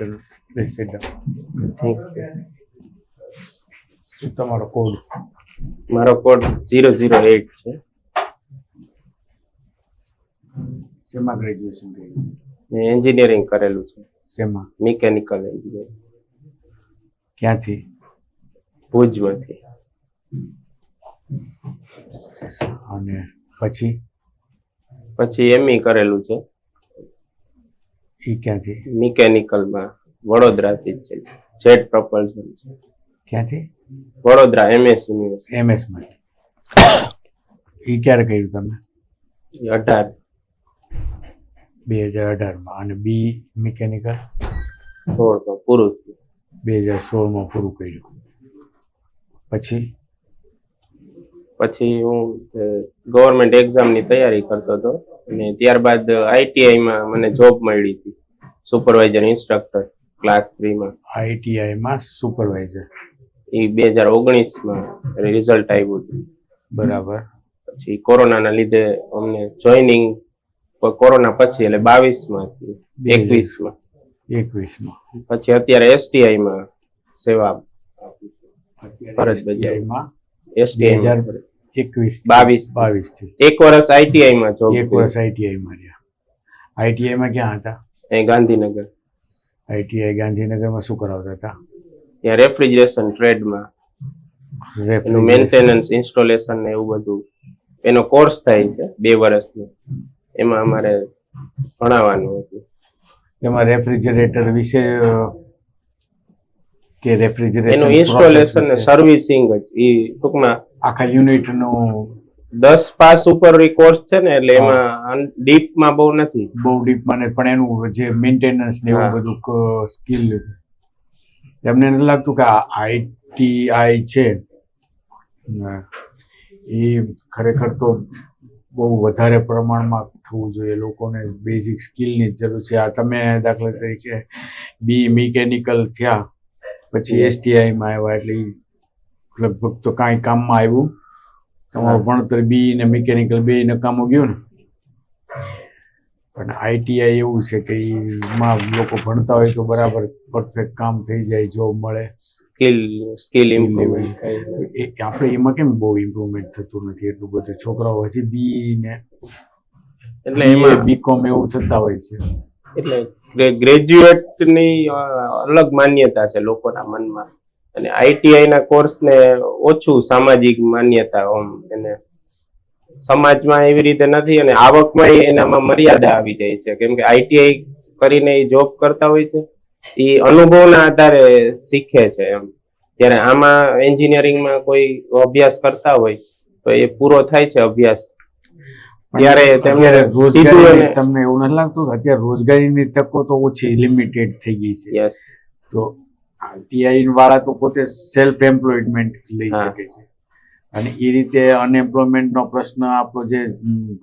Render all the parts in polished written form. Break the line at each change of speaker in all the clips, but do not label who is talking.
Better રિસીડ તમારો code
મારો code 008 છે.
શેમાં ગ્રેજ્યુએશન કર્યું?
મેં એન્જિનિયરિંગ કરેલું છે.
શેમાં?
Mechanical engineering.
ક્યાંથી?
ભુજમાંથી.
અને પછી
એમઈ કરેલું છે.
એ ક્યાંથી?
મિકેનિકલમાં વડોદરાથી જ છે. જેટ પ્રપલ્શન છે.
ક્યાંથી?
Vadodara MS university.
MS માં. એ ક્યારે કર્યું તમે?
18.
2018 અને બી મિકેનિકલ
16 પૂરું થયું.
2016 પૂરું કર્યું.
પછી હું ગવર્મેન્ટ એક્ઝામની તૈયારી કરતો હતો અને ત્યારબાદ ITI-માં મને જોબ મળી હતી, સુપરવાઇઝર ઇન્સ્ટ્રક્ટર ક્લાસ 3માં.
ITI-માં સુપરવાઇઝર
એ 2019માં રિઝલ્ટ આવ્યું હતું.
બરાબર.
પછી કોરોનાના લીધે અમને જોઈનિંગ કોરોના પછી એટલે 22માં 21માં પછી અત્યારે STI-માં સેવા ફરજ બજાવી. STI-માં 22 થી 1 વર્ષ ITI-માં જોબ.
1 વર્ષ ITI-માં રહ્યા. ITI-માં ક્યાં હતા?
એ ગાંધીનગર.
ITI ગાંધીનગરમાં શું કરાવતા હતા?
ત્યાં રેફ્રિજરેશન ટ્રેડમાં એનું મેન્ટેનન્સ, ઇન્સ્ટોલેશન ને એવું બધું એનો કોર્સ થાય છે 2 વર્ષનો. એમાં અમારે ભણાવવાનું હતું.
એમાં રેફ્રિજરેટર વિશે કે રેફ્રિજરેશન
એનું ઇન્સ્ટોલેશન ને સર્વિસિંગ જ એ ટૂંકમાં
આખા યુનિટનું
10 પાસ ઉપર કોર્સ છે ને, એટલે એમાં ડીપમાં બહુ નથી.
બહુ ડીપમાં નથી, પણ એનું જે મેન્ટેનન્સ ને એવું બધું સ્કિલ એમને નથી લાગતું કે ITI છે એ ખરેખર તો બહુ વધારે પ્રમાણમાં થવું જોઈએ. લોકોને બેઝિક સ્કિલની જ જરૂર છે. આ તમે દાખલા તરીકે બી મિકેનિકલ થયા પછી STI-માં આવ્યા એટલે લગભગ તો કાંઈ કામમાં આવ્યું. તમારું ભણતર બી ને મિકેનિકલ બે નકામું ગયું ને. પણ ITI એવું છે કે એમાં લોકો ભણતા હોય તો બરાબર પરફેક્ટ કામ થઈ જાય, જોબ મળે,
સ્કિલ ઇમ્પ્રુવમેન્ટ થાય.
આપણે એમાં કેમ બહુ ઇમ્પ્રુવમેન્ટ થતું નથી એટલું બધું? છોકરાઓ હજી બી ને
એટલે એમાં
BCom એવું થતા હોય છે.
એટલે ગ્રેજ્યુએટની અલગ માન્યતા છે લોકોના મનમાં, અને ITI-ના કોર્સને ઓછું સામાજિક માન્યતા એને સમાજમાં એવી રીતે નથી, અને આવકમાં એનામાં મર્યાદા આવી જાય છે. કેમ કે ITI કરીને એ જોબ કરતા હોય છે, એ અનુભવના આધારે શીખે છે એમ. ત્યારે આમાં એન્જિનિયરિંગમાં કોઈ અભ્યાસ કરતા હોય તો એ પૂરો થાય છે અભ્યાસ ત્યારે તમને
તમને એવું નથી લાગતું કે અત્યારે રોજગારીની તકો તો ઓછી, લિમિટેડ થઈ ગઈ છે?
યસ.
તો ITI વાળા તો પોતે સેલ્ફ એમ્પ્લોયમેન્ટ લઈ શકે છે, અને એ રીતે અનએમ્પ્લોયમેન્ટનો પ્રશ્ન આપણો જે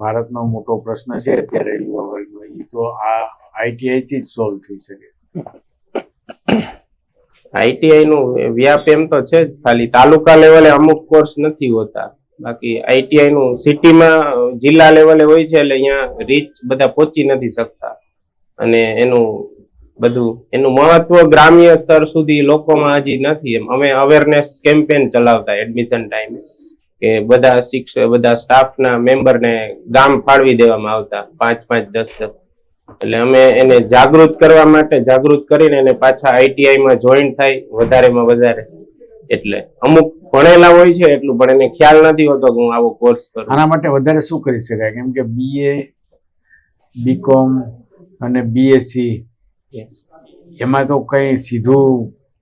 ભારતનો મોટો પ્રશ્ન છે અત્યારે યુવા વર્ગનો, એ તો આ ITI થી જ સોલ્વ થઈ શકે.
ITI નું વ્યાપ એમ તો છે જ, ખાલી તાલુકા લેવલે અમુક કોર્સ નથી હોતા. બાકી ITI નું સિટીમાં જિલ્લા લેવલે હોય છે, એટલે અહીંયા રીચ બધા પહોંચી નથી શકતા, અને એનું મહત્વ ગ્રામ્ય સ્તર સુધી લોકોમાં હજી નથી. એમ અમે અવેરનેસ કેમ્પેન ચલાવતા એડમિશન ટાઈમે કે બધા સ્ટાફના મેમ્બરને ગામ ફાળવી દેવામાં આવતા 5-5, 10-10. એટલે અમે એને જાગૃત કરવા માટે જાગૃત કરીને એને પાછા ITI-માં જોઈન થાય વધારેમાં વધારે. એટલે અમુક ભણેલા હોય છે એટલું, પણ એને ખ્યાલ નથી હોતો કે હું આવો કોર્સ કરું.
આના માટે વધારે શું કરી શકાય? કેમ કે BA, BCom અને BSc એમાં તો કઈ સીધું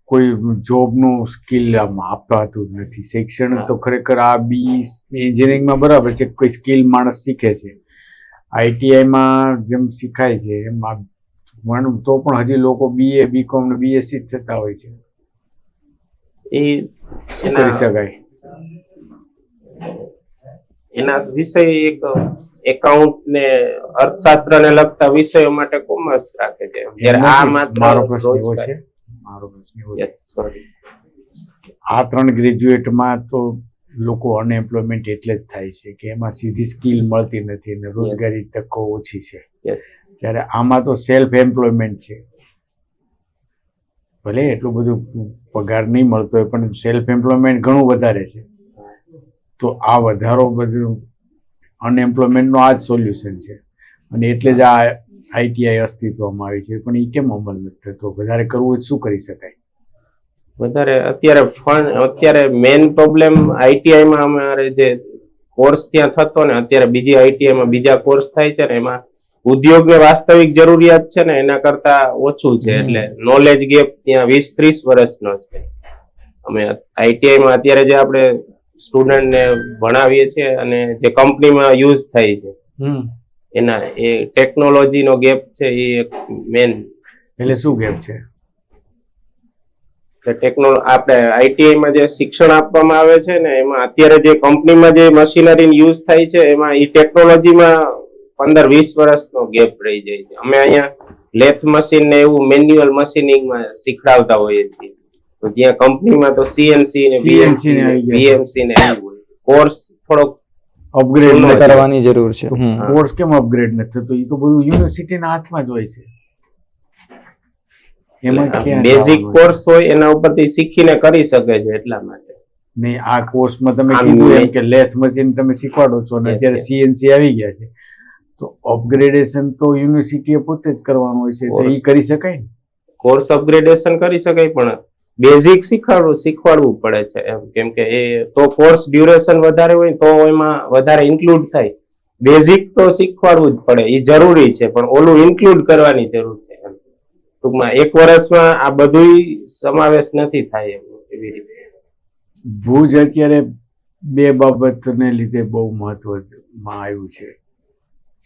કોઈ જોબનું સ્કિલ અપાતું નથી. શિક્ષણ તો ખરેખર આ એન્જિનિયરિંગમાં બરાબર છે, કોઈ સ્કિલ માણસ શીખે છે. ITI-માં જેમ શીખાય છે એમ તો પણ હજી લોકો BA, BCom ને BSc જ થતા હોય છે.
એ
શું કરી શકાય?
એના વિષય એક એકાઉન્ટ ને અર્થશાસ્ત્ર ને લગતા વિષયો માટે કોમર્સ રાખે છે.
મારો પ્રશ્ન એવો છે આ 3 ગ્રેજ્યુએટમાં તો લોકો અનએમ્પ્લોયમેન્ટ એટલે જ થાય છે કે એમાં સીધી સ્કિલ મળતી નથી અને રોજગારી તકો ઓછી છે. ત્યારે આમાં તો સેલ્ફ એમ્પ્લોયમેન્ટ છે. ભલે એટલું બધું પગાર નહીં મળતો હોય પણ સેલ્ફ એમ્પ્લોયમેન્ટ ઘણું વધારે છે, તો આ વધારો બધું અનએમ્પ્લોયમેન્ટનો આ જ સોલ્યુશન છે, અને એટલે જ આ આઈટીઆઈ અસ્તિત્વમાં આવી છે. પણ એ કેમ અમલ નથી થતો? વધારે કરવું હોય શું કરી શકાય?
વધારે અત્યારે મેઇન પ્રોબ્લેમ આઈટીઆઈમાં અમારે જે કોર્સ ત્યાં થતો ને અત્યારે બીજી આઈટીઆઈમાં બીજા કોર્સ થાય છે ને એમાં ઉદ્યોગને વાસ્તવિક જરૂરિયાત છે ને એના કરતા ઓછું છે, એટલે નોલેજ ગેપ ત્યાં 20-30 વર્ષનો છે. અમે આઈટીઆઈમાં અત્યારે જે આપણે સ્ટુડન્ટને ભણાવીએ છીએ અને જે કંપનીમાં યુઝ થાય છે એના એ ટેકનોલોજીનો ગેપ છે, એ એક મેન.
એટલે શું ગેપ છે?
આપણે આઈટીઆઈમાં જે શિક્ષણ આપવામાં આવે છે ને એમાં અત્યારે જે કંપનીમાં જે મશીનરી યુઝ થાય છે એમાં એ ટેકનોલોજીમાં 15-20 વર્ષનો ગેપ રહી જાય છે. અમે અહીંયા લેથ મશીન ને એવું મેન્યુઅલ મશીનિંગમાં શીખડાવતા હોઈએ છીએ, તો ત્યાં કંપનીમાં તો સીએનસી ને બીએમસી ને એવું હોય. કોર્સ થોડોક
અપગ્રેડ
કરવાની જરૂર છે.
કોર્સ કેમ અપગ્રેડ નથી થતો? એ તો બધું યુનિવર્સિટીના હાથમાં જ હોય છે.
બેઝિક કોર્સ હોય એના ઉપરથી શીખીને કરી શકે છે એટલા માટે.
નહીં, આ કોર્સમાં તમે કીધું એમ કે લેથ મશીન તમે શીખવાડો છો ને અત્યારે સીએનસી આવી ગયા છે, તો અપગ્રેડેશન તો યુનિવર્સિટીએ પોતે જ કરવાનું હોય છે, તો એ કરી શકાય ને?
કોર્સ અપગ્રેડેશન કરી શકાય પણ બેઝિક શીખવાડવું પડે છે એમ, કેમ કે એ તો કોર્સ ડ્યુરેશન વધારે હોય તો એમાં વધારે ઇન્ક્લુડ થાય. બેઝિક તો શીખવાડવું જ પડે, એ જરૂરી છે, પણ ઓલું ઇન્ક્લુડ કરવાની જરૂર છે એમ. ટૂંકમાં 1 વર્ષમાં આ બધું સમાવેશ નથી થાય એવી રીતે.
ભુજ અત્યારે 2 બાબતને લીધે બહુ મહત્વમાં આવ્યું છે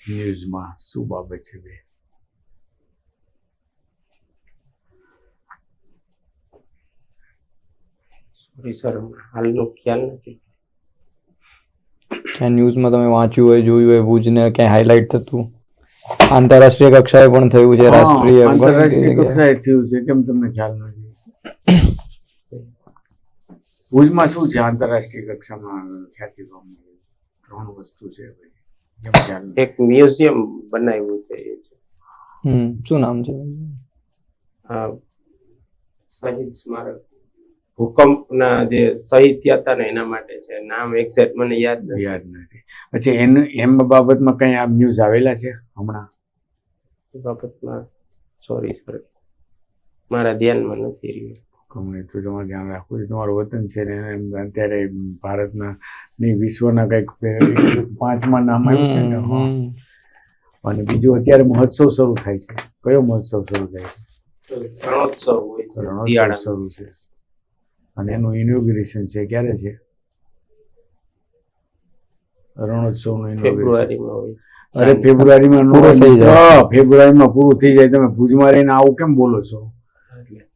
ન્યૂઝમાં. શું બાબત છે? 2
સર હાલનો ખ્યાલ નથી.
ક્યાં ન્યૂઝમાં તમે વાંચ્યું હોય, જોયું હોય, ભુજને ક્યાંય હાઇલાઇટ થતું? આંતરરાષ્ટ્રીય કક્ષાએ પણ થયું છે, રાષ્ટ્રીય
કક્ષાએ થયું છે, કેમ તમને ખ્યાલ નથી? ભુજમાં શું છે આંતરરાષ્ટ્રીય કક્ષામાં ખ્યાતિ પામવું? 3 વસ્તુ છે ભાઈ.
એક મ્યુઝિયમ બનાવ્યું છે.
શું નામ છે?
શહીદ સ્મારક. ભૂકંપના જે શહીદ થયા હતા ને એના માટે છે. નામ એક્ઝેક્ટ મને યાદ નથી.
પછી એમ બાબતમાં કઈ આ ન્યૂઝ આવેલા છે હમણાં?
એ બાબતમાં સોરી સર, મારા ધ્યાનમાં નથી રહ્યું.
ગમે તો તમારે ધ્યાન રાખવું, તમારું વતન છે ને અત્યારે ભારતના નહીં વિશ્વના કંઈક 5મા નામ આવ્યું છે ને. અને બીજું અત્યારે મહોત્સવ શરૂ થાય છે. કયો મહોત્સવ શરૂ થાય છે? રણોત્સવ શરૂ છે અને એનું ઇનોગ્રેશન છે. ક્યારે છે રણોત્સવનું ઇનોગ્રેશન? અરે ફેબ્રુઆરીમાં ફેબ્રુઆરીમાં પૂરું થઈ જાય. તમે ભુજમાં રહીને આવું કેમ બોલો છો?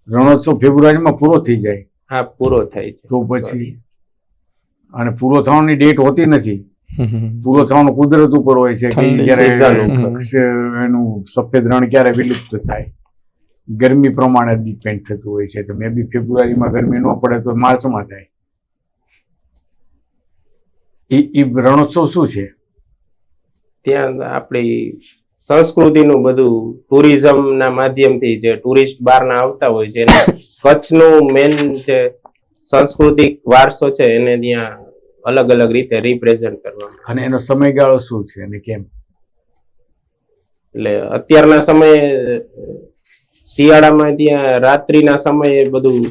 રણોત્સવ ફેબ્રુઆરીમાં પૂરો થઈ જાય.
હા, પૂરો થાય છે.
તો પછી અને પૂરો થવાની ડેટ હોતી નથી. પૂરો થવાનો કુદરત ઉપર હોય છે કે એનું સફેદ રણ ક્યારે વિલુપ્ત થાય, ગરમી પ્રમાણે ડિપેન્ડ થતું હોય છે. તો મે બી ફેબ્રુઆરીમાં ગરમી ન પડે તો માર્ચમાં થાય. એ રણોત્સવ શું છે?
ત્યાં આપણી સંસ્કૃતિનું બધું ટુરિઝમના માધ્યમથી જે ટુરિસ્ટ બહારના આવતા હોય છે કચ્છનું મેન જે સાંસ્કૃતિક વારસો છે એને ત્યાં અલગ અલગ રીતે રિપ્રેઝન્ટ કરવામાં.
અને એનો સમયગાળો શું છે અને કેમ?
એટલે અત્યારના સમયે શિયાળામાં ત્યાં રાત્રિના સમયે બધું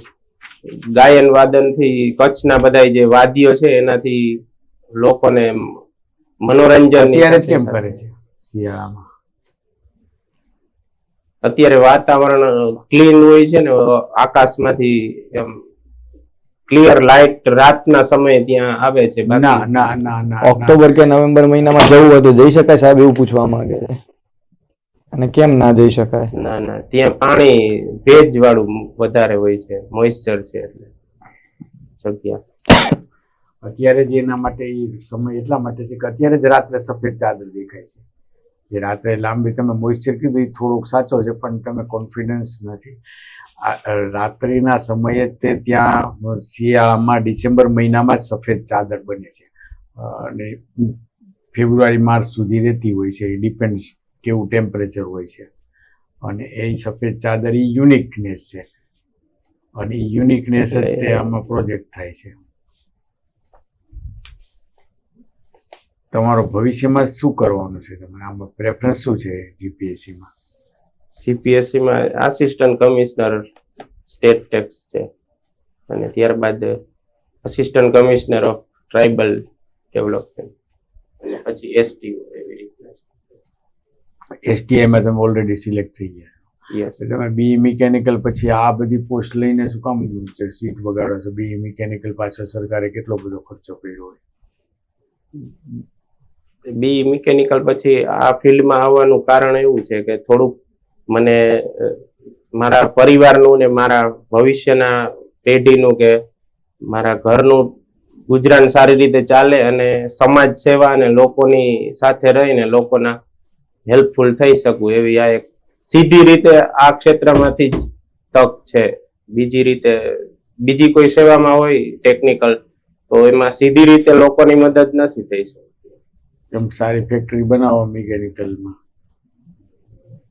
ગાયન વાદનથી કચ્છના બધા જે વાદ્યો છે એનાથી લોકોને મનોરંજન.
અત્યારે કેમ કરે છે શિયાળામાં?
અત્યારે વાતાવરણ ક્લીન હોય છે ને, આકાશમાંથી એમ ક્લિયર લાઇટ રાતના સમયે ત્યાં આવે છે.
ઓક્ટોબર કે નવેમ્બર મહિનામાં જવું હોય તો જઈ શકાય સાહેબ, એવું પૂછવા માંગે છે. અને કેમ ના જઈ શકાય?
ના, ત્યાં પાણી ભેજ વાળું વધારે હોય છે, મોઇસ્ચર છે એટલે જગ્યા.
અત્યારે જ એના માટે સમય એટલા માટે છે કે અત્યારે જ રાત્રે સફેદ ચાદર દેખાય છે. જે રાત્રે લાંબી તમે મોઇસ્ચર કીધું એ થોડુંક સાચો છે પણ તમે કોન્ફિડન્સ નથી. રાત્રિના સમયે તે ત્યાં શિયાળામાં ડિસેમ્બર મહિનામાં જ સફેદ ચાદર બને છે અને ફેબ્રુઆરી માર્ચ સુધી રહેતી હોય છે. એ ડિપેન્ડ કેવું ટેમ્પરેચર હોય છે. અને એ સફેદ ચાદર એ યુનિકનેસ છે. અને યુનિકનેસ જ તે આમાં પ્રોજેક્ટ થાય છે. તમારો ભવિષ્યમાં શું કરવાનું છે? તમે આમાં પ્રેફરન્સ શું છે જીપીએસસીમાં?
જીપીએસસીમાં આસિસ્ટન્ટ કમિશનર સ્ટેટ ટેક્સ છે અને ત્યારબાદ assistant commissioner of tribal development અને પછી એસટીઓ એવી રીતના.
એસટીઆઈમાં તમે ઓલરેડી સિલેક્ટ થઈ ગયા.
યસ.
તમે બીઈ મિકેનિકલ પછી આ બધી પોસ્ટ લઈને શું કામ સીટ બગાડો છો? બીઈ મિકેનિકલ પાછળ સરકારે કેટલો બધો ખર્ચો કર્યો હોય.
બી મિકેનિકલ પછી આ ફિલ્ડમાં આવવાનું કારણ એવું છે કે થોડુંક મને મારા પરિવારનું ને મારા ભવિષ્યના પેઢીનું કે મારા ઘરનું ગુજરાન સારી રીતે ચાલે અને સમાજ સેવા અને લોકોની સાથે રહીને લોકોના હેલ્પફુલ થઈ શકું એવી આ એક સીધી રીતે આ ક્ષેત્રમાંથી જ તક છે. બીજી રીતે બીજી કોઈ સેવામાં હોય ટેકનિકલ તો એમાં સીધી રીતે લોકોની મદદ નથી થઈ શકતી.
એમ સારી ફેક્ટરી બનાવો મિકેનિકલમાં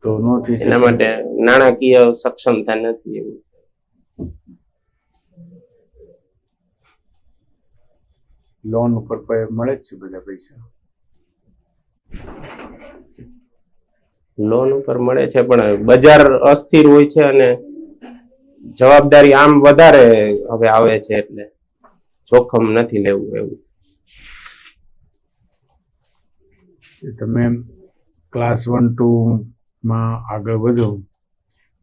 તો નો થઈ શકે.
એના માટે નાણાકીય સક્ષમતા નથી એવું છે.
લોન ઉપર મળે જ છે બધા પૈસા.
લોન ઉપર મળે છે પણ બજાર અસ્થિર હોય છે અને જવાબદારી આમ વધારે હવે આવે છે એટલે જોખમ નથી લેવું એવું.
તમે ક્લાસ 1, 2 માં આગળ વધો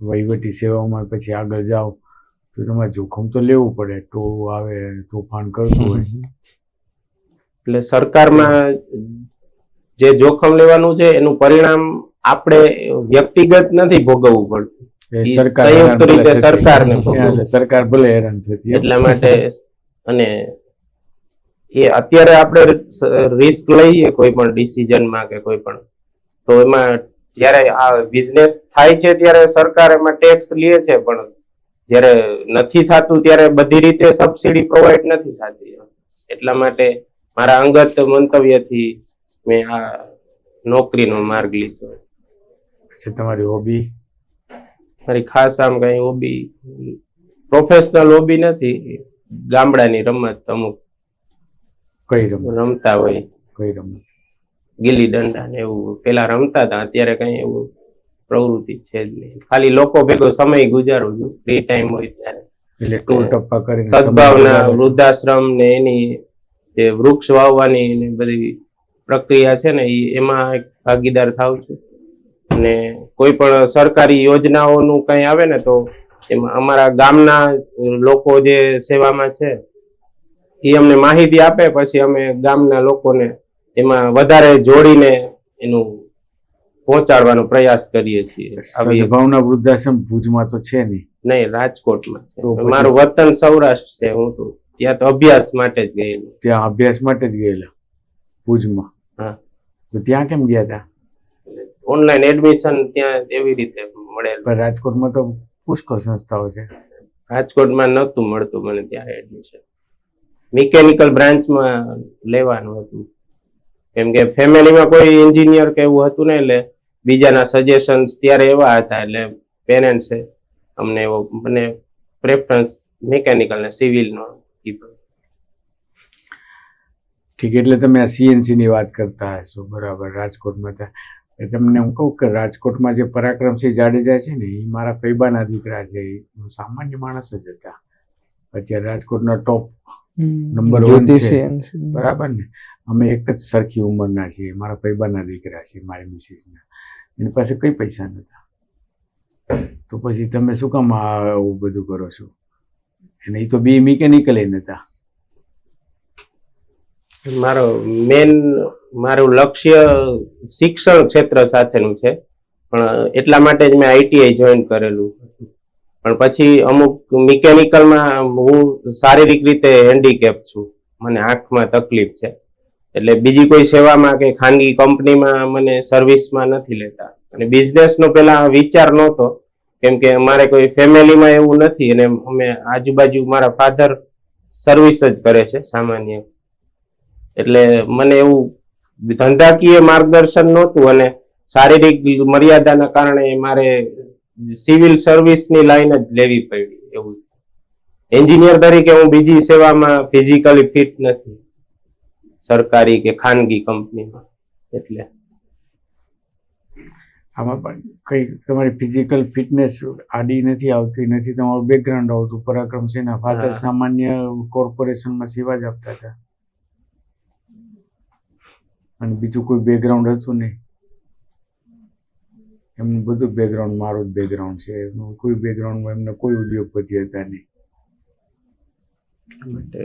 વહીવટી સેવાઓમાં પછી આગળ જાઓ તો તમારે જોખમ તો લેવું પડે. આવે તોફાન કરતું હોય
એટલે સરકારમાં જે જોખમ લેવાનું છે એનું પરિણામ આપણે વ્યક્તિગત નથી ભોગવવું પડતું. સંયુક્ત રીતે સરકારને ભોગવવું.
સરકાર ભલે હેરાન થતી
એટલા માટે અને એ અત્યારે આપણે રિસ્ક લઈએ કોઈ પણ ડિસિઝનમાં કે કોઈ પણ તો એમાં જ્યારે આ બિઝનેસ થાય છે ત્યારે સરકાર એમાં ટેક્સ લે છે પણ જ્યારે નથી થતું ત્યારે બધી રીતે સબસિડી પ્રોવાઈડ નથી થતી. એટલા માટે મારા અંગત મંતવ્યથી મેં આ નોકરીનો માર્ગ લીધો.
તમારી હોબી?
મારી ખાસ આમ કઈ હોબી પ્રોફેશનલ હોબી નથી. ગામડાની રમત અમુક
કઈ રમત
રમતા હોય.
કઈ રમત?
ગીલી દંડા ને એવું પેલા રમતા હતા. અત્યારે કઈ એવું પ્રવૃત્તિ છે જ નહીં. ખાલી લોકો ભેગો સમય ગુજારું છું ફ્રી ટાઈમ હોય ત્યારે.
એટલે ટોલ ટપ્પા કરીને
સદભાવના વૃદ્ધાશ્રમ ને એની જે વૃક્ષ વાવવાની ને બધી પ્રક્રિયા છે ને એમાં એક ભાગીદાર થાવ છું. અને કોઈ પણ સરકારી યોજનાઓનું કઈ આવે ને તો એમાં અમારા ગામના લોકો જે સેવામાં છે એ અમને માહિતી આપે પછી અમે ગામના લોકોને એમાં વધારે જોડીને એનું પહોંચાડવાનો પ્રયાસ કરીએ છીએ.
સદભાવના વૃદ્ધાશ્રમ ભુજમાં તો છે નહીં,
રાજકોટમાં છે. મારું વતન સૌરાષ્ટ્ર છે. હું તો ત્યાં તો અભ્યાસ માટે જ ગયેલો.
ત્યાં અભ્યાસ માટે જ ગયેલા ભુજમાં?
હા.
તો ત્યાં કેમ ગયા હતા?
ઓનલાઈન એડમિશન ત્યાં એવી રીતે મળેલું.
પણ રાજકોટમાં તો પુષ્કળ સંસ્થાઓ છે.
રાજકોટમાં નહોતું મળતું મને ત્યારે એડમિશન. મિકેનિકલ બ્રાન્ચમાં લેવાનું હતું કેમ કે ફેમિલીમાં કોઈ એન્જિનિયર કે એવું હતું ને એટલે બીજાના સજેશન્સ ત્યારે એવા હતા એટલે પેરેન્ટ્સે અમને એવો મને પ્રેફરન્સ મિકેનિકલ ને સિવિલનો કીધો.
ઠીક. એટલે તમે આ સીએનસી ની વાત કરતા હશો, બરાબર? રાજકોટમાં તમને હું કહું કે રાજકોટમાં જે પરાક્રમસિંહ જાડેજા છે ને એ મારા ફૈબાના દીકરા છે. એ સામાન્ય માણસ જ હતા. અત્યારે રાજકોટના ટોપ નંબર 1 છે, બરાબર ને? અમે એક જ સરખી ઉંમરના છીએ. મારા ફૈબાના દીકરા છે, મારી મિસિસના. એની પાસે કઈ પૈસા નતા. તો પછી તમે શું કામ આવું બધું કરો છો? અને એ તો બી મિકેનિકલ નતા.
મારું લક્ષ્ય શિક્ષણ ક્ષેત્ર સાથેનું છે પણ એટલા માટે જ મેં આઈટીઆઈ જોઈન કરેલું. પણ પછી અમુક મિકેનિકલમાં હું શારીરિક રીતે હેન્ડીકેપ છું. મને આંખમાં તકલીફ છે એટલે બીજી કોઈ સેવામાં કે ખાનગી કંપનીમાં મને સર્વિસમાં નથી લેતા. અને બિઝનેસનો પેલા વિચાર નહોતો કેમ કે અમારે કોઈ ફેમિલીમાં એવું નથી અને અમે આજુબાજુ મારા ફાધર સર્વિસ જ કરે છે સામાન્ય. એટલે મને એવું ધંધાકીય માર્ગદર્શન નહોતું અને શારીરિક મર્યાદાના કારણે મારે સિવિલ સર્વિસની લાઈન જ લેવી પડી એવું. એન્જિનિયર તરીકે હું બીજી સેવામાં ફિઝિકલી ફિટ નથી, સરકારી કે ખાનગી કંપનીમાં. એટલે
આમાં પણ કઈ તમારી ફિઝિકલ ફિટનેસ આડી નથી આવતી, નથી તમારું બેકગ્રાઉન્ડ આવતું. પરાક્રમસિંહના ફાધર
હા.
સામાન્ય કોર્પોરેશનમાં સેવા જ આપતા હતા અને બીજું કોઈ બેકગ્રાઉન્ડ હતું નહીં. એમનું બધું બેકગ્રાઉન્ડ મારું જ બેકગ્રાઉન્ડ છે. એમનું કોઈ બેકગ્રાઉન્ડમાં એમને કોઈ ઉદ્યોગપતિ હતા નહીં.
માટે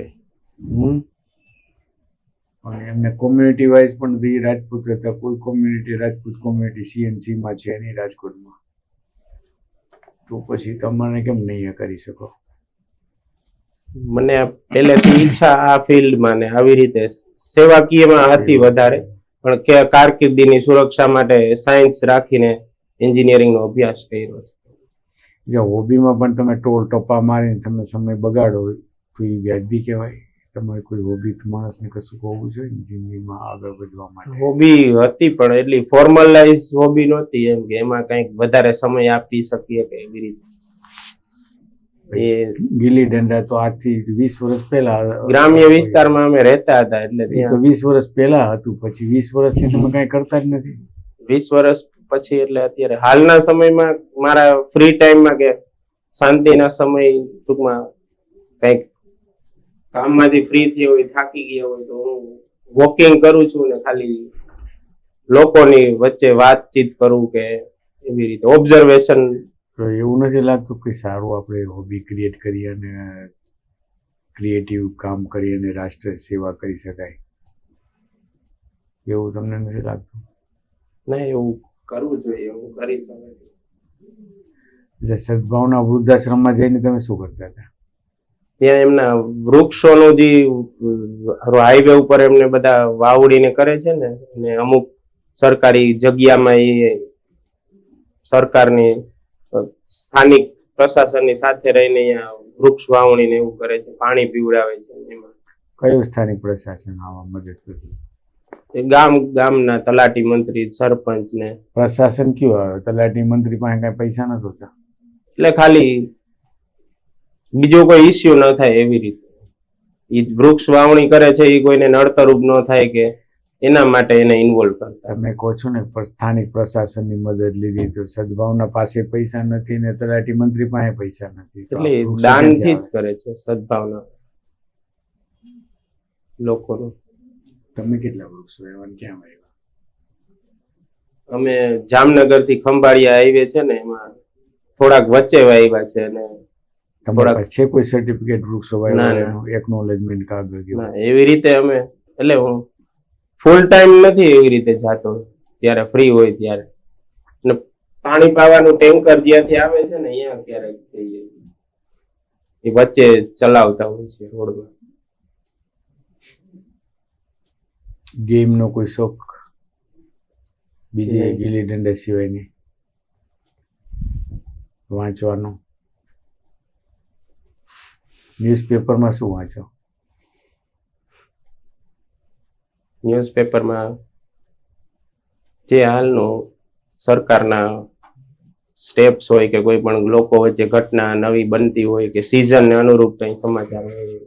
અને એમને કોમ્યુનિટી વાઇઝ પણ જે રાજપૂત હતા, કોઈ કોમ્યુનિટી રાજપૂત કોમ્યુનિટી CNC-માં છે નહીં રાજકોટમાં, તો પછી તમારે કેમ નહીં એ કરી શકો?
મને પહેલેથી ઈચ્છા આ ફિલ્ડમાં ને આવી રીતે સેવાકીયમાં હતી વધારે, પણ કે કારકિર્દીની સુરક્ષા માટે સાયન્સ રાખીને એન્જિનિયરિંગનો અભ્યાસ કર્યો છે.
જો હોબીમાં પણ તમે ટોલ ટપ્પા મારીને તમે સમય બગાડો તો એ વ્યાજબી કહેવાય? તમારે કોઈ હોબી માણસને કશું હોવું જોઈએ ને જિંદગીમાં આગળ વધવા માટે.
હોબી હતી પણ એટલી ફોર્મલાઇઝ હોબી નહોતી, એમ કે એમાં કંઈક વધારે સમય આપી શકીએ કે એવી રીતે. એ
ગીલી દંડા તો આજથી 20 વર્ષ પહેલા
ગ્રામ્ય વિસ્તારમાં અમે રહેતા હતા, એટલે
એ તો
ત્યાં
20 વર્ષ પહેલા હતું. પછી 20 વર્ષથી તમે કઈ કરતા જ નથી.
20 વર્ષ પછી એટલે અત્યારે હાલના સમયમાં મારા ફ્રી ટાઈમમાં કે શાંતિના સમય ટૂંકમાં કંઈક કામમાંથી ફ્રી થયો હોય, થાકી ગયા હોય તો હું વોકિંગ કરું છું ને ખાલી લોકોની વચ્ચે વાતચીત કરું કે એવી રીતે ઓબ્ઝર્વેશન.
તો એવું નથી લાગતું કે સારું આપણે હોબી ક્રિએટ કરી અને ક્રિએટિવ કામ કરી અને રાષ્ટ્ર સેવા કરી શકાય? એવું તમને નથી લાગતું?
ના, એવું કરવું જોઈએ, એવું કરી શકાય.
જે સદભાવના વૃદ્ધાશ્રમમાં જઈને તમે શું કરતા હતા?
ત્યાં એમના વૃક્ષોનું જે હાઈવે ઉપર એમને બધા વાવડીને કરે છે ને, અને અમુક સરકારી જગ્યામાં એ સરકારની સ્થાનિક પ્રશાસનની સાથે રહીને અહીંયા વૃક્ષ વાવણીને એવું કરે છે, પાણી પીવડાવે છે. એમાં
કયું સ્થાનિક પ્રશાસન આવા મદદ કર્યું?
ગામના તલાટી, મંત્રી, સરપંચ ને.
પ્રશાસન કયું આવે? તલાટી મંત્રી પાસે કઈ પૈસા નથી હોતા?
એટલે ખાલી બીજો કોઈ ઇસ્યુ ન થાય એવી રીતે એ વૃક્ષ વાવણી કરે છે, એ કોઈને નડતરૂપ ન થાય કે એના માટે એને ઇન્વોલ્વ કરતા.
તમે કહો છો ને સ્થાનિક પ્રશાસનની મદદ લીધી, તો સદભાવના પાસે પૈસા નથી ને તલાટી મંત્રી પાસે પૈસા નથી, તો
એટલે
આ વૃક્ષો
દાનથી જ
ક્યાંથી
કરે છે સદભાવના લોકોનું.
આવે? તમે કેટલા વૃક્ષો એવા ને ક્યાં આવ્યા?
અમે જામનગર થી ખંભાળિયા હાઈવે છે ને, એમાં થોડાક વચ્ચે વાવ્યા છે. અને
તમારા પાસે છે કોઈ સર્ટિફિકેટ વૃક્ષો
ના,
વાવ્યાનું, એકનોલેજમેન્ટ કાગળ કે
ના, એવી રીતે અમે એટલે હું ફૂલ ટાઈમ નથી એવી રીતે જાતો, ત્યારે ફ્રી હોય ત્યારે. અને પાણી પાવાનું ટેન્કર જ્યાંથી આવે છે ને અહીંયા ક્યારેક જઈએ, એ વચ્ચે ચલાવતા હોય છે રોડમાં.
ગેમનો કોઈ શોખ બીજી ગીલી દંડા સિવાયની? વાંચવાનો? ન્યૂઝપેપરમાં શું વાંચો?
ન્યૂઝપેપરમાં જે હાલનું સરકારના સ્ટેપ્સ હોય કે કોઈ પણ લોકો વચ્ચે ઘટના નવી બનતી હોય કે સિઝનને અનુરૂપ કંઈ સમાચાર હોય.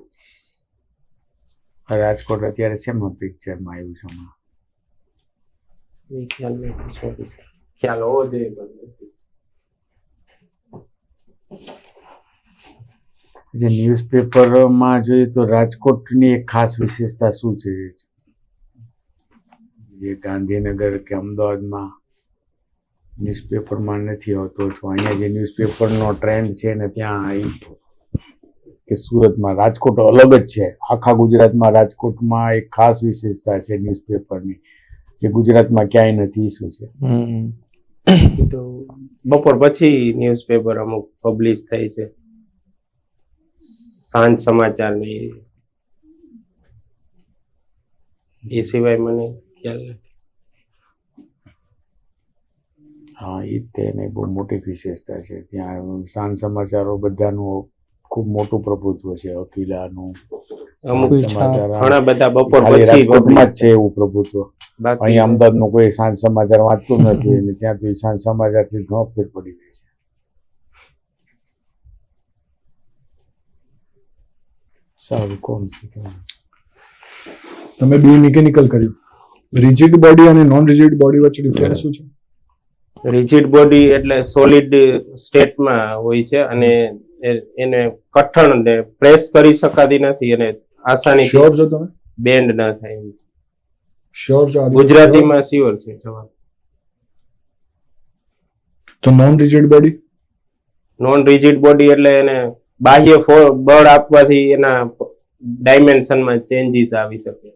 રાજકોટ અત્યારે શેમાં પિક્ચરમાં આવ્યું છે હમણાં?
એ ખ્યાલ નથી, sorry. ખ્યાલ હોવો જોઈએ પણ નથી.
જે ન્યૂઝપેપરમાં જોઈએ તો રાજકોટની એક ખાસ વિશેષતા શું છે જે ગાંધીનગર કે અમદાવાદમાં ન્યૂઝપેપરમાં નથી આવતો? અથવા અહીંયા જે ન્યૂઝપેપરનો ટ્રેન્ડ છે ને ત્યાં આવી કે સુરતમાં? રાજકોટ અલગ જ છે આખા ગુજરાતમાં. રાજકોટમાં એક ખાસ વિશેષતા છે ન્યૂઝપેપરની જે ગુજરાતમાં ક્યાંય નથી. શું છે?
તો બપોર પછી ન્યૂઝપેપર અમુક પબ્લિશ થાય છે, સાંજ સમાચાર ને એ સિવાય મને ખ્યાલ નથી.
હા, એ તેને બહુ મોટી વિશેષતા છે. ત્યાં સાંજ સમાચારો બધાનું ખૂબ મોટું પ્રભુત્વ છે. અકીલાનું
અમુક
સમાચાર
ઘણા બધા બપોર
ખાલી
પછી
રાજકોટમાં જ છે એવું પ્રભુત્વ.
બાકી
અહીંયા અમદાવાદનું કોઈ સાંજ સમાચાર વાંચતું નથી અને ત્યાં તો એ સાંજ સમાચારથી ઘણો ફેર પડી જાય છે. સારું કોણ છે?
તમે બી મિકેનિકલ કર્યું. રિજિડ બોડી અને નોન રિજિડ બોડી વચ્ચે ડિફરન્સ શું છે?
રિજિડ બોડી એટલે સોલિડ સ્ટેટમાં હોય છે અને એને કઠણ ને પ્રેસ કરી શકાતી નથી અને આસાનીથી
શ્યોર છો તમે?
બેન્ડ ના થાય.
શ્યોર છો?
ગુજરાતીમાં શ્યોર છે જવાબ.
તો non rigid body?
Non rigid body એટલે એને બાહ્ય બળ આપવાથી એના ડાયમેન્શનમાં ચેન્જીસ આવી શકે.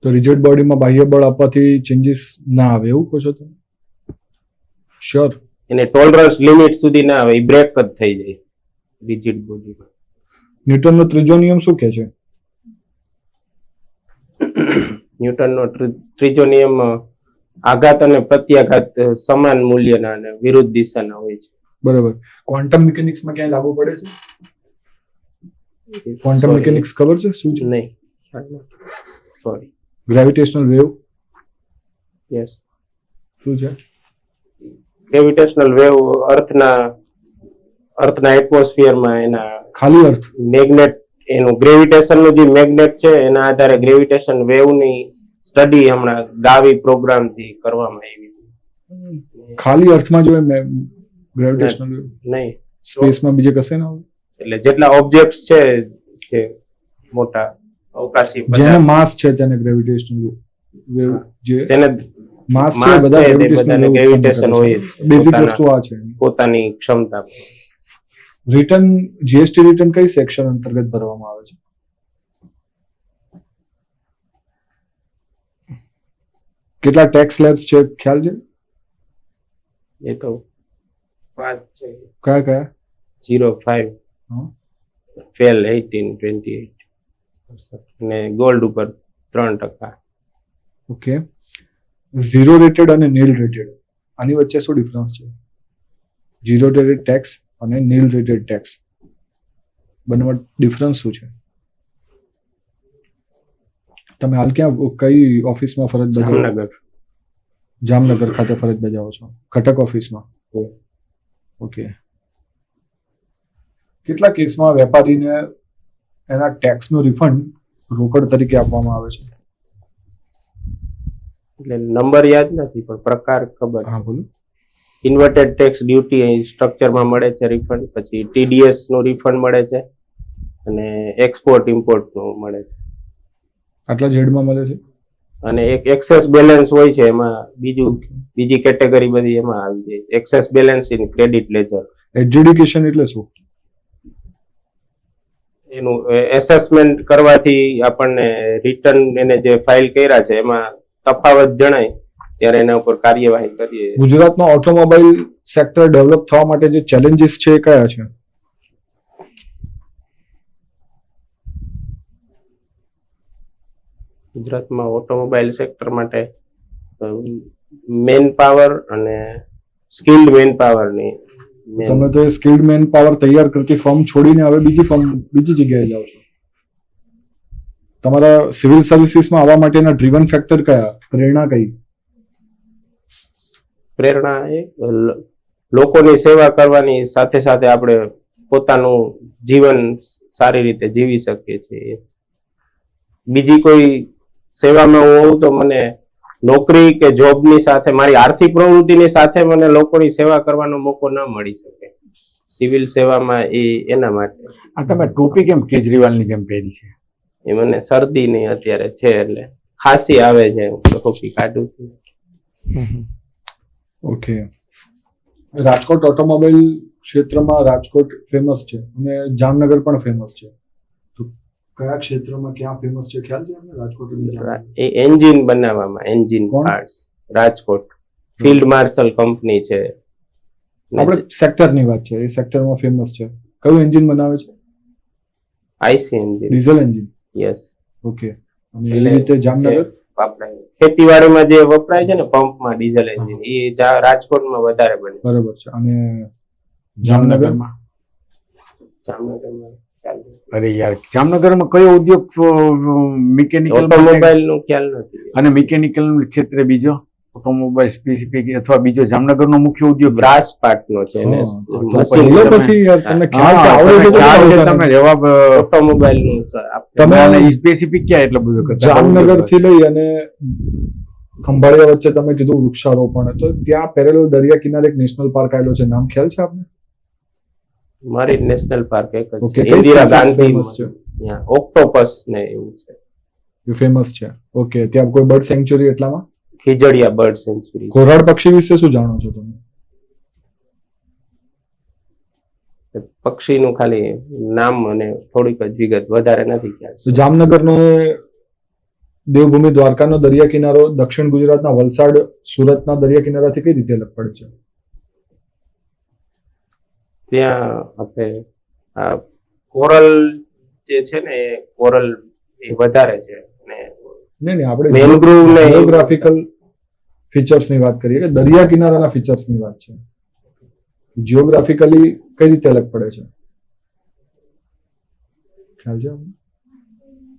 તો રિજિડ બોડીમાં બાહ્ય બળ આપવાથી ચેન્જીસ ના આવે એવું કહો છો તમે? શ્યોર?
એને ટોલરન્સ લિમિટ સુધી ના આવે, એ બ્રેક જ થઈ જાય રિજિડ બોડીમાં.
ન્યૂટનનો ત્રીજો નિયમ શું કહે છે?
ન્યૂટનનો ત્રીજો નિયમ આઘાત અને પ્રત્યાઘાત સમાન મૂલ્યના અને વિરુદ્ધ દિશાના હોય છે.
બરાબર. ક્વોન્ટમ મિકેનિક્સમાં ક્યાંય લાગુ પડે છે? Quantum
Sorry.
મિકેનિક્સ ખબર છે શું છે?
નહીં, સોરી.
Gravitational wave
yes.
શું છે?
ગ્રેવિટેશનલ વેવ અર્થના એટમોસ્ફિયરમાં એના
ખાલી અર્થ?
મેગ્નેટ, એનું ગ્રેવિટેશનનું જે મેગ્નેટ છે એના આધારે ગ્રેવિટેશન વેવની સ્ટડી હમણાં ગાવી પ્રોગ્રામથી કરવામાં આવી હતી.
ખાલી અર્થમાં જો ગ્રેવિટેશનલ વેવ
નહીં,
સ્પેસમાં બીજે કશે ના હોય?
એટલે જેટલા ઓબ્જેક્ટ છે જે મોટા અવકાશી
જેને
પદાર્થ,
માસ છે તેને ગ્રેવિટેશનલ વેવ, જે
તેને
માસ છે
mass
બધા
છે તે બધાને
ગ્રેવિટેશનલ
gravitation હોય જ.
બેઝિક
પોતાના-
વસ્તુ આ છે.
પોતાની ક્ષમતા.
રિટર્ન, જીએસટી રિટર્ન કઈ સેક્શન અંતર્ગત ભરવામાં આવે છે? કેટલા ટેક્સ સ્લેબ્સ છે ખ્યાલ છે?
એ તો 5 છે.
કયા કયા?
0.5
હં.
ફેલ 18-28% અને ગોલ્ડ ઉપર 3%.
ઓકે. ઝીરો રેટેડ અને નીલ રેટેડ, આની વચ્ચે શું ડિફરન્સ છે? ઝીરો રેટેડ ટેક્સ અને નીલ રેટેડ ટેક્સ, બંનેમાં ડિફરન્સ શું છે? તમે હાલ ક્યાં, કઈ ઓફિસમાં ફરજ બજાવો?
જામનગર.
જામનગર ખાતે ફરજ બજાવો છો, ઘટક ઓફિસમાં? ઓકે. કેટલા કેસમાં વેપારીને એના ટેક્સનું રિફંડ રોકડ તરીકે આપવામાં આવે છે?
એટલે નંબર યાદ નથી પણ પ્રકાર ખબર.
હા બોલો.
ઇન્વર્ટેડ ટેક્સ ડ્યુટી સ્ટ્રક્ચરમાં મળે છે રિફંડ, પછી ટીડીએસ નું રિફંડ મળે છે અને એક્સપોર્ટ ઇમ્પોર્ટ નું મળે છે.
આટલા જેડમાં મળે છે?
અને એક એક્સેસ બેલેન્સ હોય છે, એમાં બીજી કેટેગરી બધી એમાં આવી જાય. Excess balance in credit ledger,
adjudication એટલે શું?
એનું એસેસમેન્ટ કરવાથી આપણને રિટર્ન એને જે ફાઇલ કર્યા છે એમાં તફાવત જણાય ત્યારે એના ઉપર કાર્યવાહી કરીએ.
ગુજરાતનો ઓટોમોબાઈલ સેક્ટર ડેવલપ થવા માટે જે ચેલેન્જીસ છે એ કયા છે?
ગુજરાતમાં ઓટોમોબાઈલ સેક્ટર માટે મેન પાવર અને સ્કિલ્ડ મેન પાવરની
તમે તો સ્કિલ્ડ મેન પાવર તૈયાર કરતી ફર્મ છોડીને હવે બીજી જગ્યાએ જાઓ છો. તમારા સિવિલ સર્વિસીસમાં આવવા માટેના ડ્રીવન ફેક્ટર કયા? પ્રેરણા કઈ?
પ્રેરણા એ લોકોની સેવા કરવાની સાથે સાથે આપણે પોતાનું જીવન સારી રીતે જીવી શકીએ છીએ. બીજી કોઈ સેવામાં હું હોઉં તો મને નોકરી કે જોબની સાથે મારી આર્થિક પ્રવૃત્તિની સાથે મને લોકોની સેવા કરવાનો મોકો ન મળી શકે. સિવિલ સેવામાં એના માટે.
આ તમે ટોપી કેમ કેજરીવાલની જેમ પહેરી છે?
એ મને શરદી નહીં અત્યારે છે એટલે ખાંસી આવે છે, ટોપી કાઢું છું.
ઓકે. રાજકોટ ઓટોમોબાઈલ ક્ષેત્રમાં રાજકોટ ફેમસ છે અને જામનગર પણ ફેમસ છે, તો કયા ક્ષેત્રમાં ક્યાં ફેમસ છે ખ્યાલ છે તમને? રાજકોટ અને જામનગર?
એ એન્જિન બનાવવામાં, એન્જિન
કોણ?
Parts. Rajkot Field Marshal company છે.
આપણે સેક્ટરની વાત છે, એ સેક્ટરમાં ફેમસ છે. કયું એન્જિન બનાવે છે?
IC engine.
Diesel engine?
Yes.
Okay. અને એવી રીતે જામનગર?
ખેતીવાડીમાં જે વપરાય છે ને પંપમાં ડીઝલ એન્જિન, એ રાજકોટમાં વધારે બને.
બરોબર છે. અને
જામનગરમાં?
જામનગરમાં
અરે યાર, જામનગરમાં કયો ઉદ્યોગ મિકેનિકલ
ઓટોમોબાઈલ નું ખ્યાલ નથી.
અને મિકેનિકલ ક્ષેત્રે બીજો? ઓટોમોબાઈલ સ્પેસિફિક અથવા બીજો જામનગરનો મુખ્ય ઉદ્યોગ
બ્રાસ પાર્ટ નો છે ને
હા, તો
મશીન
બોલો
તમે-
પછી યાર, તમને
હા,
ખ્યાલ છે, આવડે છે તો
ખ્યાલ છે,
બોલો
તમે
તમે.
જવાબ
ઓટોમોબાઈલ નું
તમે
સ્પેસિફિક ક્યાં એટલો બધો કરતા?
જામનગર થી લઈ અને ખંભાળિયા વચ્ચે તમે કીધું વૃક્ષારોપણ, તો ત્યાં પેરેલલ દરિયા કિનારે એક નેશનલ પાર્ક આવેલો છે, નામ ખ્યાલ છે આપને?
મારી નેશનલ પાર્ક એક જ
Okay,
છે
કઈ
ઇન્દિરા
species
ગાંધી
famous છે?
ત્યાં ઓક્ટોપસ ને એવું છે
એ ફેમસ છે. ઓકે, ત્યાં કોઈ બર્ડ સેન્ચ્યુરી એટલામાં?
ખીજડીયા બર્ડ સેન્ચુરી
ઘોરાડ પક્ષી વિશે શું જાણો છો તમે?
પક્ષીનું ખાલી નામ અને થોડીક જ વિગત, વધારે નથી ખ્યાલ.
તો જામનગરનો દેવભૂમિ દ્વારકાનો દરિયા કિનારો દક્ષિણ ગુજરાતના વલસાડ સુરતના દરિયા કિનારાથી કઈ રીતે અલગ પડે છે?
ત્યાં આપણે આ કોરલ જે છે ને એ કોરલ એ વધારે છે અને
નહીં, આપણે
મેનગ્રુવ ને
જીઓગ્રાફિકલ ફીચર્સની વાત કરીએ કે દરિયા કિનારાના ફીચર્સની વાત છે. જીઓગ્રાફિકલી કઈ રીતે અલગ પડે છે? ખ્યાલ છે આપને?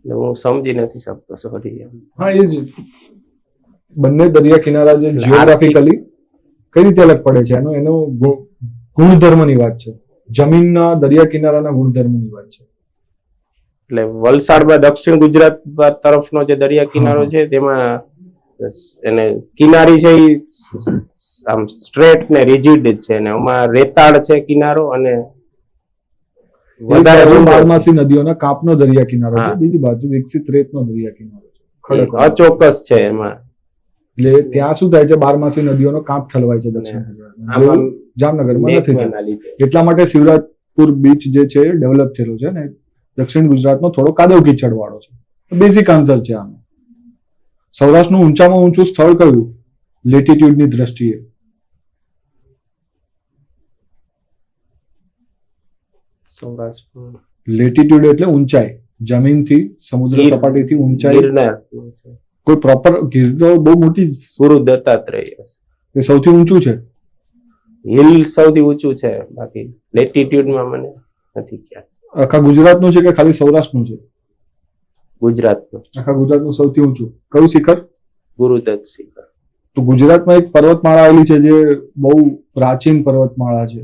એટલે હું સમજી નથી શકતો, સોરી.
હા, એ જ બંને દરિયા કિનારા જે જીઓગ્રાફિકલી કઈ રીતે અલગ પડે છે એનો ગુણધર્મની વાત છે. જમીનના દરિયા કિનારાના ગુણધર્મની વાત છે.
એટલે વલસાડમાં દક્ષિણ ગુજરાત તરફનો જે દરિયા કિનારો છે તેમાં એને કિનારી છે એ આમ સ્ટ્રેટ ને રિજિડ જ છે, અને આમાં રેતાળ છે કિનારો અને વધારે ઊંડો
બારમાસી નદીઓના કાપનો દરિયા કિનારો છે,
હા.
બીજી બાજુ વિકસિત રેતનો દરિયા કિનારો છે. ખડક
અચોક્કસ છે એમાં.
એટલે ત્યાં શું થાય છે, બારમાસી નદીઓનો કાપ ઠલવાય છે દક્ષિણ ગુજરાતમાં,
આમાં
જેવું જામનગરમાં નથી થતું.
મેઘના લીધે.
એટલા માટે શિવરાજપુર બીચ જે છે ડેવલપ થયેલું છે ને દક્ષિણ ગુજરાતનો થોડો કાદવ કીચડ વાળો છે. બેઝિક આન્સર છે આનો. સૌરાષ્ટ્રનું ઊંચામાં ઊંચું સ્થળ કયું લેટિટ્યુડની દ્રષ્ટિએ?
સૌરાષ્ટ્ર
લેટિટ્યુડ એટલે ઊંચાઈ, જમીનથી સમુદ્ર
ગીર.
સપાટીથી ઊંચાઈ.
ગિરનાર
કોઈ પ્રોપર ગીર તો બહુ મોટી,
ગુરુ દત્તાત્રેય
એ સૌથી ઊંચું છે.
હિલ સૌથી ઊંચું છે, બાકી લેટિટ્યુડમાં મને નથી ખ્યાલ.
આખા ગુજરાતનું છે કે ખાલી સૌરાષ્ટ્રનું છે?
ગુજરાતનું
આખા ગુજરાતનું સૌથી ઊંચું કયું શિખર?
ગુરુદત્ત શિખર.
તો ગુજરાતમાં એક પર્વતમાળા આવેલી છે જે બહુ પ્રાચીન પર્વતમાળા છે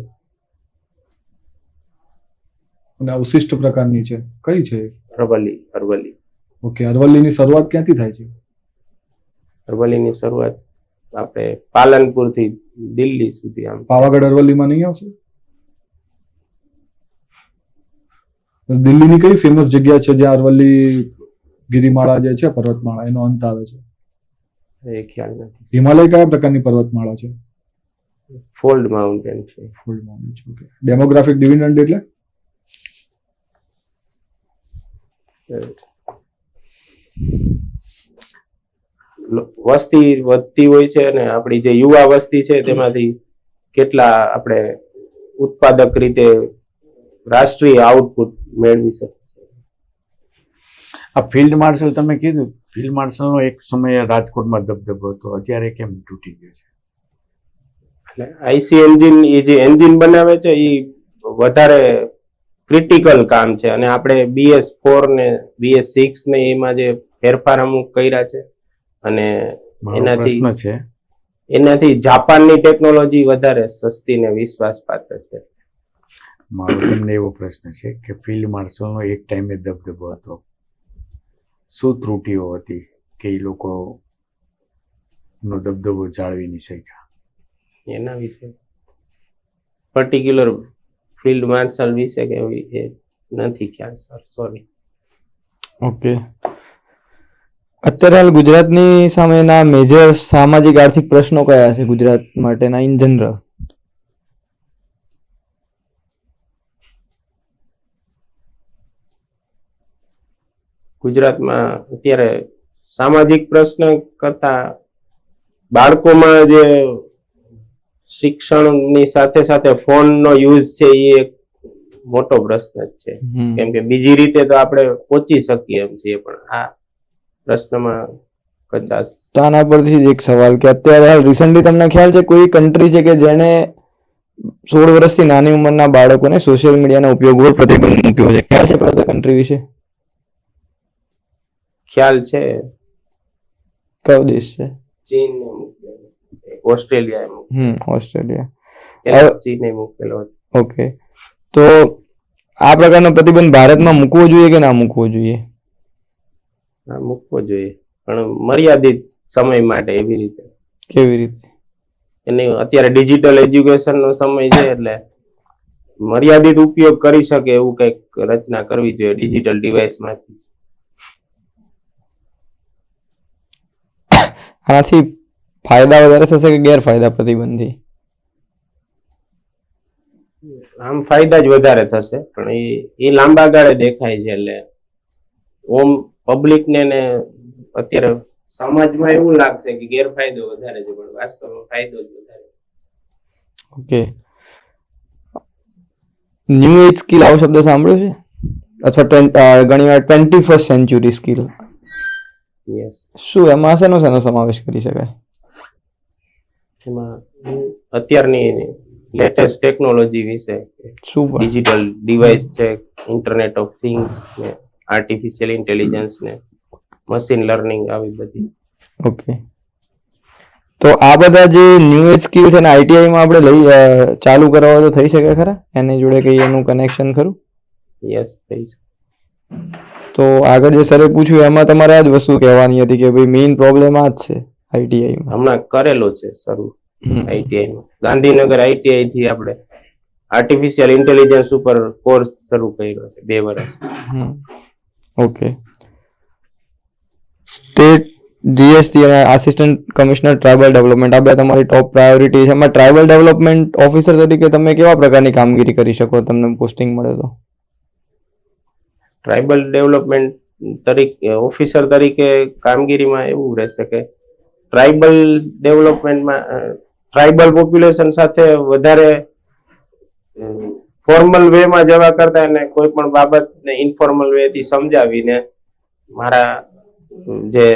અને અવશિષ્ટ પ્રકારની છે, કઈ છે?
અરવલ્લી.
ઓકે, અરવલ્લીની શરૂઆત ક્યાંથી થાય છે?
અરવલ્લીની શરૂઆત આપણે પાલનપુર થી દિલ્હી સુધી આમ.
પાવાગઢ અરવલ્લીમાં નહીં આવશે? દિલ્હીની કઈ ફેમસ જગ્યા છે જ્યાં અરવલ્લી ગિરિમાળા જે છે પર્વતમાળા એનો અંત આવે છે?
એ ખ્યાલ નથી.
હિમાલય કયા પ્રકારની પર્વતમાળા છે?
ફોલ્ડ માઉન્ટેન છે.
ફૂલ માઉન્ટ છે. ઓકે, ડેમોગ્રાફિક ડિવિડન્ડ એટલે
વસ્તી વધતી હોય છે અને આપણી જે યુવા વસ્તી છે તેમાંથી કેટલા આપણે ઉત્પાદક રીતે રાષ્ટ્રીય આઉટપુટ મેળવી શકીએ.
આ ફિલ્ડ માર્શલ તમે કીધું, ફિલ્ડ માર્શલનો એક સમયે રાજકોટમાં દબદબો હતો, અત્યારે કેમ તૂટી ગયો છે?
એટલે આઈસી એન્જિન એ જે એન્જિન બનાવે છે એ વધારે ક્રિટિકલ કામ છે, અને આપણે BS4 ને BS6 ને એમાં જે ફેરફાર અમુક કર્યા છે અને
મારો પ્રશ્ન છે,
એનાથી જાપાનની ટેકનોલોજી વધારે સસ્તી ને વિશ્વાસપાત્ર છે.
મારો તમને એવો પ્રશ્ન છે કે ફિલ્ડ માર્શલનો એક ટાઈમે દબદબો હતો, શું ત્રુટીઓ હતી કે એ લોકો નો દબદબો જાળવી નહીં શક્યા?
એના વિશે પર્ટિક્યુલર ફિલ્ડ માર્શલ વિશે કે એ નથી ખ્યાલ સર, સોરી.
ઓકે, અત્યારે હાલ ગુજરાતની સામેના મેજર સામાજિક આર્થિક પ્રશ્નો કયા છે ગુજરાત માટેના ઇન જનરલ?
ગુજરાતમાં અત્યારે સામાજિક પ્રશ્ન કરતા બાળકોમાં જે શિક્ષણની સાથે સાથે ફોનનો યુઝ છે એ એક મોટો પ્રશ્ન જ છે, કેમ કે બીજી રીતે તો આપણે પહોંચી શકીએ એમ છીએ, પણ આ પ્રશ્નમાં કચાશ.
તો આના પરથી જ એક સવાલ કે અત્યારે હાલ રિસન્ટલી તમને ખ્યાલ છે કોઈ કન્ટ્રી છે કે જેણે 16 વર્ષથી નાની ઉંમરના બાળકોને સોશિયલ મીડિયાના ઉપયોગ પર પ્રતિબંધ મૂક્યો છે? ખ્યાલ છે પ્રજા કન્ટ્રી વિશે?
ખ્યાલ છે.
કયો દેશ છે?
ચીન ને મૂક્યો. Australia
Australia.
એમાં ચીને મૂકેલો હતો.
ઓકે, તો આ પ્રકારનો પ્રતિબંધ ભારતમાં મૂકવો જોઈએ કે ના મૂકવો જોઈએ?
હા, મૂકવો જોઈએ, પણ મર્યાદિત સમય માટે. એવી રીતે.
કેવી રીતે?
એને અત્યારે ડિજિટલ એજ્યુકેશન નો સમય છે, એટલે મર્યાદિત ઉપયોગ કરી શકે એવું કંઈક રચના કરવી જોઈએ ડિજિટલ ડિવાઇસ માંથી.
આનાથી ફાયદા વધારે થશે કે ગેરફાયદા પ્રતિબંધથી?
આમ ફાયદા જ વધારે થશે, પણ એ લાંબા ગાળે દેખાય છે. એટલે ઓમ પબ્લિક ને અત્યારે સમાજમાં એવું લાગશે કે ગેરફાયદો વધારે છે, પણ વાસ્તવમાં ફાયદો જ વધારે.
ઓકે, ન્યૂ એજ સ્કિલ આવો શબ્દ સાંભળ્યો છે? અથવા ઘણી વાર 21st સેન્ચુરી સ્કિલ,
યસ.
શું એમાં શેનો સમાવેશ કરી શકાય?
એમાં અત્યારની લેટેસ્ટ ટેકનોલોજી વિશે,
શું પણ?
ડિજિટલ ડિવાઇસ છે, ઇન્ટરનેટ ઓફ થિંગ્સ ને આર્ટિફિશિયલ ઇન્ટેલિજન્સ ને મશીન લર્નિંગ, આવી બધી.
ઓકે, તો આ બધા જે ન્યૂ એજ સ્કિલ છે ને આઈટીઆઈ માં આપણે ચાલુ કરાવવા તો થઈ શકે ખરા? એની જોડે કઈ એનું કનેક્શન ખરું?
યસ, થઈ છે.
તો આગળ જે સરે પૂછ્યું એમાં તમારે આ જ વસ્તુ કહેવાની હતી કે ભાઈ મેઇન પ્રોબ્લેમ આ જ છે આઈટીઆઈમાં.
હમણાં કરેલો છે શરૂ આઈટીઆઈ માં. ગાંધીનગર આઈટીઆઈ થી આપણે આર્ટિફિશિયલ ઇન્ટેલિજન્સ ઉપર કોર્સ શરૂ કર્યો છે 2 વર્ષ.
ઓકે, સ્ટેટ જીએસટી અને આસિસ્ટન્ટ કમિશનર ટ્રાઇબલ ડેવલપમેન્ટ આ બે તમારી ટોપ પ્રાયોરિટી છે. એમાં ટ્રાઇબલ ડેવલપમેન્ટ ઓફિસર તરીકે તમે કેવા પ્રકારની કામગીરી કરી શકો તમને પોસ્ટિંગ મળે તો?
ટ્રાઇબલ ડેવલપમેન્ટ તરીકે ઓફિસર તરીકે કામગીરીમાં એવું રહેશે કે ટ્રાઇબલ ડેવલપમેન્ટમાં ટ્રાઇબલ પોપ્યુલેશન સાથે વધારે ફોર્મલ વેમાં જવા કરતા એને કોઈ પણ બાબતને ઇન્ફોર્મલ વેથી સમજાવીને મારા જે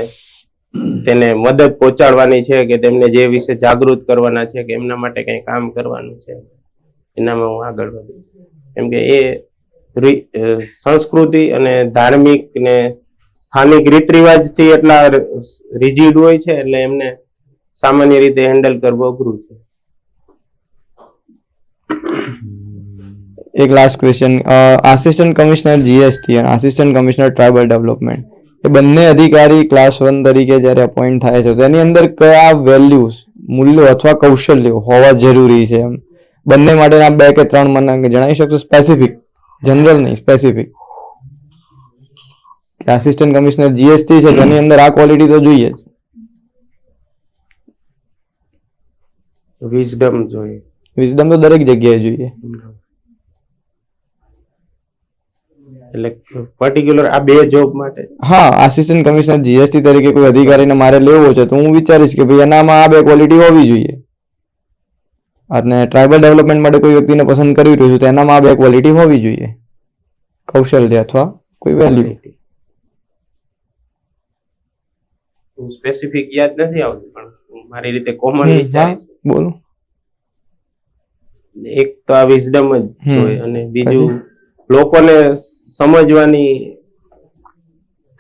તેને મદદ પહોંચાડવાની છે કે તેમને જે વિશે જાગૃત કરવાના છે કે એમના માટે કંઈ કામ કરવાનું છે, એનામાં હું આગળ વધીશ. કેમ કે એ સંસ્કૃતિ અને ધાર્મિક ને સ્થાનિક રીત રિવાજથી એટલા રિજિડ હોય છે, એટલે એમને સામાન્ય રીતે હેન્ડલ કરવું અઘરું છે.
એક last question, assistant commissioner GST અને આસિસ્ટન્ટ કમિશનર ટ્રાઇબલ ડેવલપમેન્ટ એ બંને અધિકારી ક્લાસ 1 તરીકે જ્યારે અપોઇન્ટ થાય છે તો એની અંદર કયા વેલ્યુઝ, મૂલ્યો અથવા કૌશલ્યો હોવા જરૂરી છે? એમ બંને માટેના 2 કે 3 મને જણાવી શકશો? સ્પેસિફિક, જનરલ નહીં, સ્પેસિફિક. આસિસ્ટન્ટ કમિશનર જીએસટી છે તેની અંદર આ ક્વોલિટી તો જોઈએ જ.
વિઝડમ જોઈએ.
વિઝડમ તો દરેક જગ્યાએ જોઈએ.
એટલે પર્ટિક્યુલર આ 2 જોબ માટે?
હા, આસિસ્ટન્ટ કમિશનર જીએસટી તરીકે કોઈ અધિકારીને મારે લેવો છે તો હું વિચારીશ કે ભાઈ એનામાં આ 2 ક્વોલિટી હોવી જોઈએ. અને ટ્રાઇબલ ડેવલપમેન્ટ માટે કોઈ વ્યક્તિને પસંદ કરી રહ્યું છું તો એનામાં આ 2 ક્વોલિટી હોવી જોઈએ, કૌશલ્ય અથવા કોઈ વેલ્યુ.
સ્પેસિફિક યાદ નથી આવતું, પણ મારી રીતે કોમન વિચારીશ.
બોલો.
એક તો આ વિઝડમ જ જોઈએ, અને બીજું લોકોને સમજવાની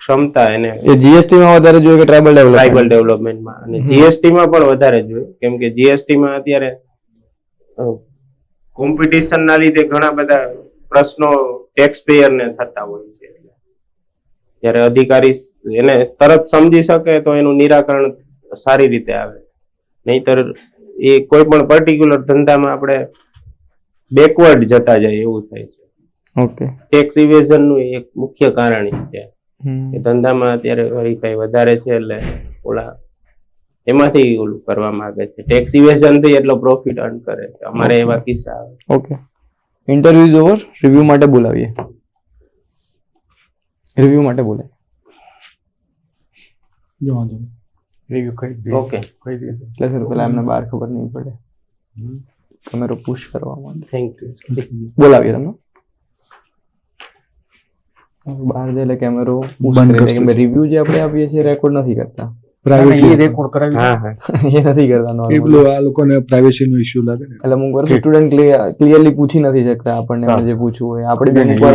ક્ષમતા. એને
એ જીએસટી માં વધારે જોઈએ કે ટ્રાઇબલ
ડેવલપમેન્ટમાં? અને જીએસટી માં પણ વધારે જોઈએ, કેમ કે જીએસટી માં અત્યારે કોમ્પિટિશન ના લીધે ઘણા બધા પ્રશ્નો ટેક્સ પેયર ને થતા હોય છે. જ્યારે અધિકારી એને તરત સમજી શકે તો એનું નિરાકરણ સારી રીતે આવે, નહીતર એ કોઈ પણ પર્ટિક્યુલર ધંધામાં આપણે બેકવર્ડ જતા જાય એવું થાય છે.
ઓકે,
ટેક્સ ઇવેઝન નું એક મુખ્ય કારણ છે કે ધંધામાં અત્યારે વેરીફાઈ વધારે છે, એટલે ઓલા એમાંથી ઓલું કરવા માંગે છે, ટેક્સ ઇવેઝન થી એટલો પ્રોફિટ અર્ન કરે છે. અમારે એવા કિસ્સા આવે.
ઓકે, ઇન્ટરવ્યુઝ ઓવર, રિવ્યુ માટે બોલાવીએ. રિવ્યુ માટે બોલાય.
રિવ્યુ કરી દે.
ઓકે,
એટલે સર પેલા એમને બહાર ખબર નહીં પડે, કેમેરો પુશ કરવા માટે.
Thank you.
બોલાવીએ તમે. બહાર જાય એટલે કેમેરો
બંધ કરશે.
રિવ્યુ જે આપણે આપીએ છીએ રેકોર્ડ નથી કરતા.
પ્રાઇવેટ
રેકોર્ડ કરાવી.
હા હા,
એ નથી કરતા normal.
એટલું આ લોકોને પ્રાઇવેસી નો ઇશ્યુ લાગે ને.
એટલે અમુક વાર સ્ટુડન્ટ ક્લિયરલી પૂછી નથી શકતા આપણને એમને જે પૂછવું હોય. આપણે બી અમુક વાર